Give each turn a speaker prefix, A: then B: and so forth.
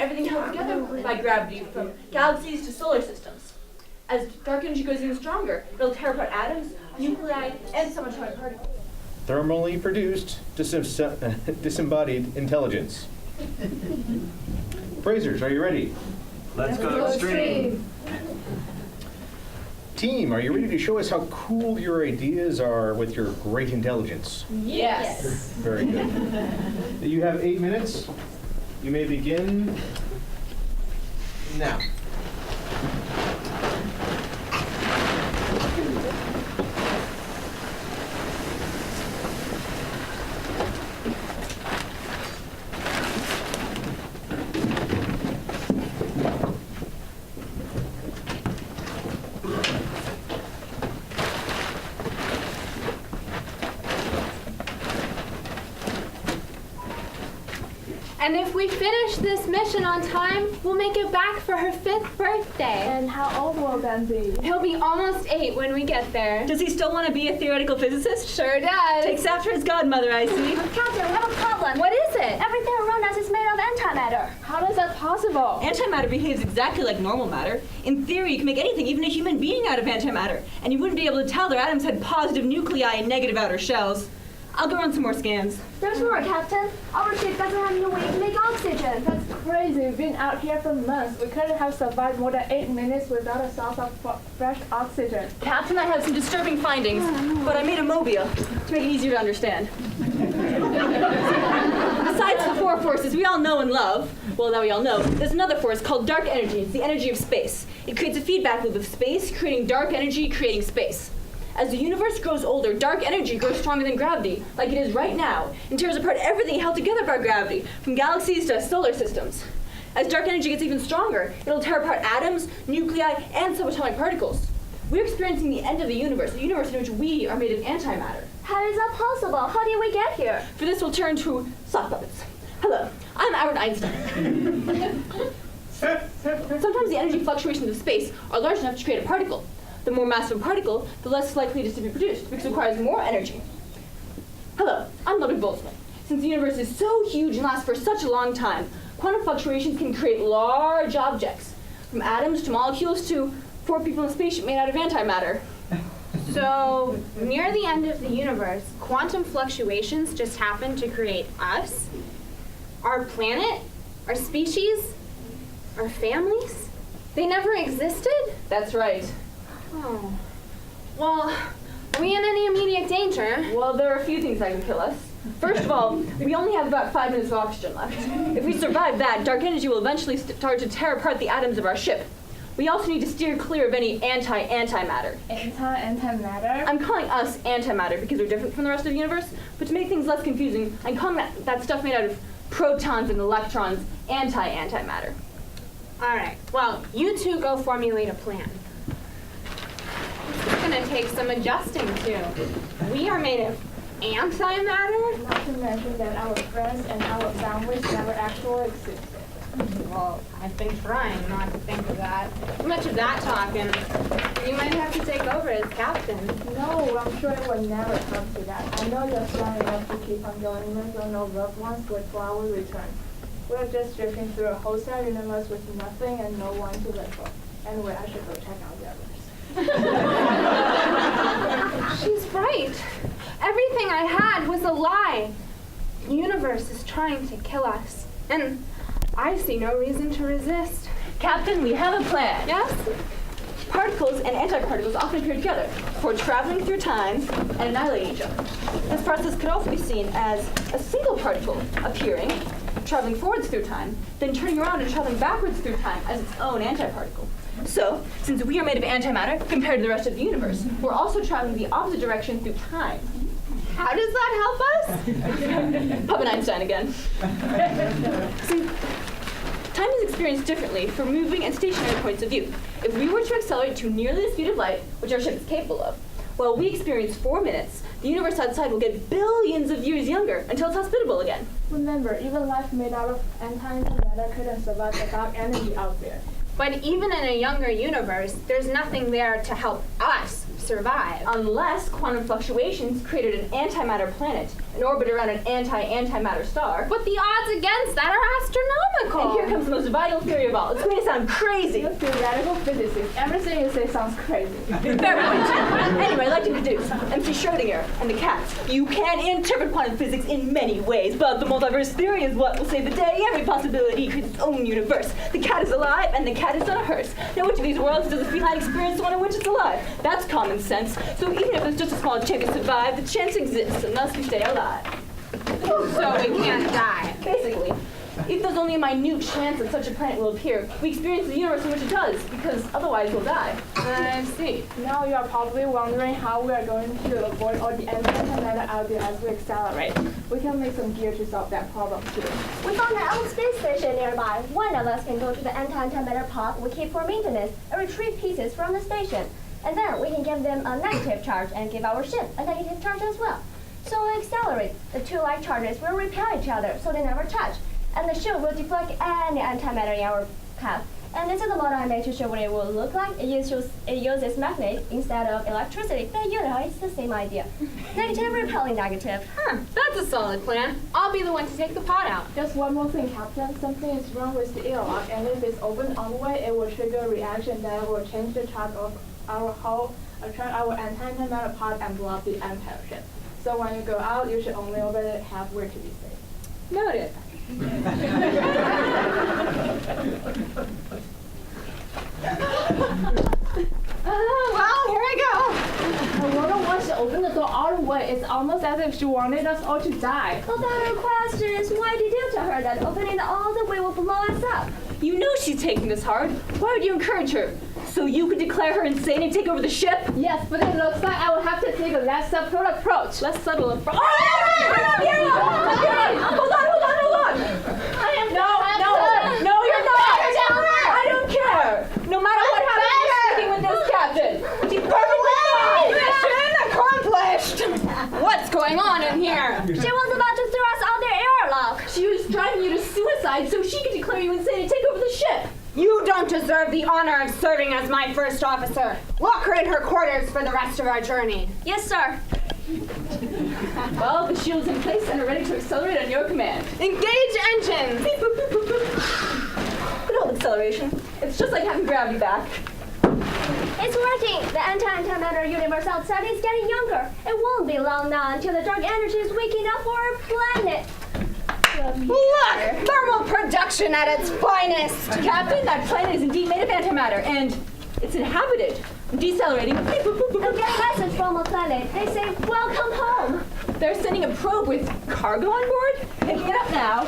A: everything held together by gravity from galaxies to solar systems. As dark energy grows even stronger, it'll tear apart atoms, nuclei, and subatomic particles.
B: Thermally produced disembodied intelligence. Praisers, are you ready?
C: Let's go extreme.
B: Team, are you ready to show us how cool your ideas are with your great intelligence?
A: Yes.
B: Very good. You have 8 minutes. You may begin now.
D: And if we finish this mission on time, we'll make it back for her 5th birthday.
E: And how old will Ben be?
D: He'll be almost 8 when we get there.
F: Does he still want to be a theoretical physicist?
D: Sure does.
F: Takes after his godmother, I see.
E: Captain, we have a problem.
D: What is it?
E: Everything around us is made of antimatter.
D: How is that possible?
F: Antimatter behaves exactly like normal matter. In theory, you can make anything, even a human being, out of antimatter. And you wouldn't be able to tell their atoms had positive nuclei and negative outer shells. I'll go run some more scans.
E: There's more, Captain. Our ship doesn't have any way to make oxygen.
G: That's crazy. We've been out here for months. We couldn't have survived more than 8 minutes without a source of fresh oxygen.
F: Captain, I have some disturbing findings, but I made a mobile to make it easier to understand. Besides the 4 forces we all know and love, well, now we all know, there's another force called dark energy. It's the energy of space. It creates a feedback loop of space, creating dark energy, creating space. As the universe grows older, dark energy grows stronger than gravity, like it is right now, and tears apart everything held together by gravity, from galaxies to solar systems. As dark energy gets even stronger, it'll tear apart atoms, nuclei, and subatomic particles. We're experiencing the end of the universe, a universe in which we are made of antimatter.
E: How is that possible? How did we get here?
A: For this, we'll turn to sock puppets. Hello, I'm Albert Einstein. Sometimes the energy fluctuations of space are large enough to create a particle. The more massive a particle, the less likely it is to be produced, because it requires more energy. Hello, I'm Ludwig Boltzmann. Since the universe is so huge and lasts for such a long time, quantum fluctuations can create large objects, from atoms to molecules to 4 people in a spaceship made out of antimatter.
D: So, near the end of the universe, quantum fluctuations just happen to create us, our planet, our species, our families? They never existed?
A: That's right.
D: Oh. Well, are we in any immediate danger?
A: Well, there are a few things that can kill us. First of all, we only have about 5 minutes of oxygen left. If we survive that, dark energy will eventually start to tear apart the atoms of our ship. We also need to steer clear of any antimatter.
G: Antimatter?
A: I'm calling us antimatter because we're different from the rest of the universe, but to make things less confusing, I'm calling that stuff made out of protons and electrons antimatter.
D: All right. Well, you two go formulate a plan. It's gonna take some adjusting to. We are made of antimatter?
G: Not to mention that our friends and our families never actually existed.
D: Well, I've been trying not to think of that. Too much of that talking. You might have to take over as captain.
G: No, I'm sure it will never come to that. I know you're strong enough to keep on going even though no loved ones wait for our return. We're just drifting through a wholesale universe with nothing and no one to live for. Anyway, I should go check out the others.
D: She's right. Everything I had was a lie. The universe is trying to kill us. And I see no reason to resist.
A: Captain, we have a plan.
D: Yes?
A: Particles and antiparticles often appear together before traveling through time and annihilating each other. This process could also be seen as a single particle appearing, traveling forwards through time, then turning around and traveling backwards through time as its own antiparticle. So, since we are made of antimatter compared to the rest of the universe, we're also traveling the opposite direction through time.
D: How does that help us?
A: Puppet Einstein again. See, time is experienced differently for moving and stationary points of view. If we were to accelerate to nearly the speed of light, which our ship is capable of, while we experience 4 minutes, the universe outside will get billions of years younger until it's hospitable again.
G: Remember, even life made out of antimatter couldn't survive the dark energy out there.
D: But even in a younger universe, there's nothing there to help us survive.
A: Unless quantum fluctuations created an antimatter planet in orbit around an anti-antimatter star.
D: But the odds against that are astronomical.
A: And here comes the most vital theory of all. It's going to sound crazy.
G: You're a theoretical physicist. Everything you say sounds crazy.
A: Fair point. Anyway, I'd like to introduce MC Schrödinger and the cats. You can interpret quantum physics in many ways, but the multiverse theory is what will save the day. Every possibility creates its own universe. The cat is alive, and the cat is on a hearse. Now, which of these worlds does the feline experience the one in which it's alive? That's common sense. So even if there's just a small chance to survive, the chance exists, and thus we stay alive.
D: So we can't die.
A: Basically, if there's only a minute chance that such a planet will appear, we experience the universe in which it does, because otherwise we'll die.
D: I see.
G: Now you are probably wondering how we are going to avoid all the antimatter out there as we accelerate. We can make some gear to solve that problem too.
E: We found our own space station nearby. One of us can go to the antimatter pod we keep for maintenance and retrieve pieces from the station. And then we can give them a negative charge and give our ship a negative charge as well. So we accelerate. The two like charges will repel each other so they never touch. And the ship will deflect any antimatter in our path. And this is the model I made to show what it will look like. It uses magnet instead of electricity. But you know, it's the same idea. Negative repelling negative.
D: That's a solid plan. I'll be the one to take the pod out.
G: Just one more thing, Captain. Something is wrong with the airlock, and if it's open on the way, it will trigger a reaction that will change the charge of our hull, attract our antimatter pod, and block the ampere ship. So when you go out, you should only open it halfway to be safe.
D: Noted. Well, here I go.
G: The woman wants to open the door all the way. It's almost as if she wanted us all to die.
E: Well, then our question is, why did you tell her that opening it all the way will blow us up?
A: You know she's taking this hard. Why would you encourage her? So you could declare her insane and take over the ship?
G: Yes, but it looks like I will have to take a less subtle approach.
A: Less subtle approach. Oh, hold on. I am No, you're not. I don't care. No matter what happens, you're sticking with this captain. She's perfectly fine.
D: Mission accomplished. What's going on in here?
E: She was about to throw us out the airlock.
A: She was driving you to suicide so she could declare you insane and take over the ship.
D: You don't deserve the honor of serving as my first officer. Lock her in her quarters for the rest of our journey.
E: Yes, sir.
A: Well, the shield's in place and are ready to accelerate on your command.
D: Engage engines.
A: Good old acceleration. It's just like having gravity back.
E: It's working. The antimatter universe outside is getting younger. It won't be long now until the dark energy is waking up for our planet.
D: Look! Thermal production at its finest!
A: Captain, that planet is indeed made of antimatter, and it's inhabited. Decelerating.
E: I'm getting a message from a planet. They say, welcome home.
A: They're sending a probe with cargo on board? Picking it up now.